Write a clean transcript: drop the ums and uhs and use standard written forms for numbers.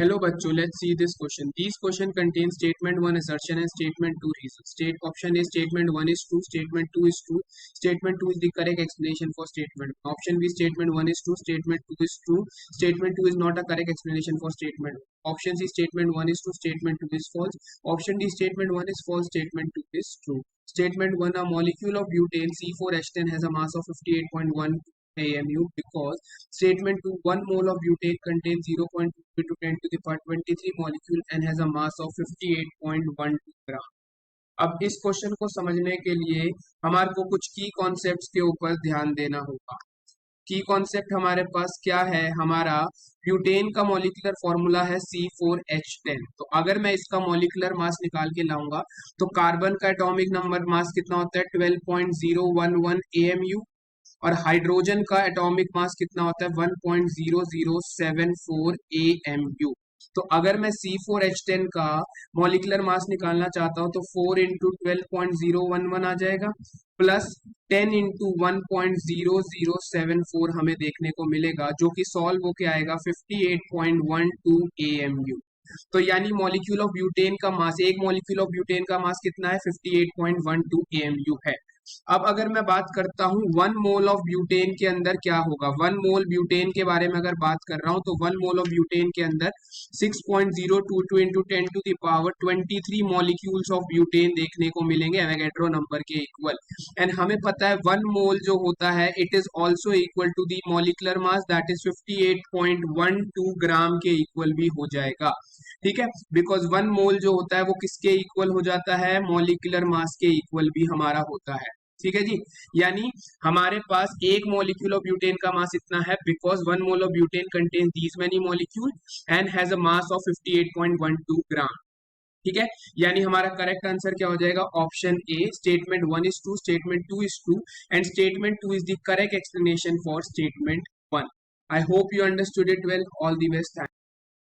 Hello bachcho, let's see this question. These question contain statement 1 assertion and statement 2 reason. Option A statement 1 is true, statement 2 is true, statement 2 is the correct explanation for statement. Option B statement 1 is true, statement 2 is true, statement 2 is not a correct explanation for statement. Option C statement 1 is true, statement 2 is false. Option D statement 1 is false, statement 2 is true. Statement 1, a molecule of butane C4H10 has a mass of 58.1 AMU because statement 2, 1 mole of butane contains 0.2 to 10 to the power 23 molecule and has a mass of 58.12 ग्राम। अब इस question को समझने के लिए हमारे को कुछ की कॉन्सेप्ट्स के ऊपर ध्यान देना होगा। की कॉन्सेप्ट हमारे पास क्या है? हमारा ब्यूटेन का मॉलिक्यूलर फॉर्मूला है C4H10। तो अगर मैं इसका मॉलिक्यूलर मास निकाल के लाऊंगा तो कार्बन का एटॉमिक नंबर मास कितना होता है? 12.011 AMU और हाइड्रोजन का एटॉमिक मास कितना होता है? 1.0074 AMU। तो अगर मैं C4H10 का मॉलिक्यूलर मास निकालना चाहता हूं तो 4 इंटू 12.011 आ जाएगा प्लस 10 इंटू 1.0074 हमें देखने को मिलेगा, जो कि सॉल्व होके आएगा 58.12 AMU। तो यानी मॉलिक्यूल ऑफ ब्यूटेन का मास, एक मॉलिक्यूल ऑफ ब्यूटेन का मास कितना है? 58.12 AMU है। अब अगर मैं बात करता हूं 1 मोल ऑफ ब्यूटेन के अंदर क्या होगा, 1 मोल ब्यूटेन के बारे में अगर बात कर रहा हूं तो 1 मोल ऑफ ब्यूटेन के अंदर 6.022 into 10 to the power 23 molecules of butane देखने को मिलेंगे एवोगैड्रो नंबर के इक्वल। एंड हमें पता है 1 मोल जो होता है it is also equal to the molecular mass that is 58.12 gram के इक्वल भी हो जाएगा। ठीक है, बिकॉज 1 मोल जो होता है वो किसके इक्वल हो जाता है? मॉलिक्यूलर मास के इक्वल भी हमारा होता है। ठीक है जी, यानी हमारे पास एक मॉलिक्यूल ऑफ ब्यूटेन का मास इतना है because 1 mole of butane contains these many molecule and has a mass of 58.12 ग्राम। ठीक है, यानी हमारा करेक्ट आंसर क्या हो जाएगा? Option A statement 1 is true, statement 2 is true and statement 2 is the correct explanation for statement 1। I hope you understood it well. All the best.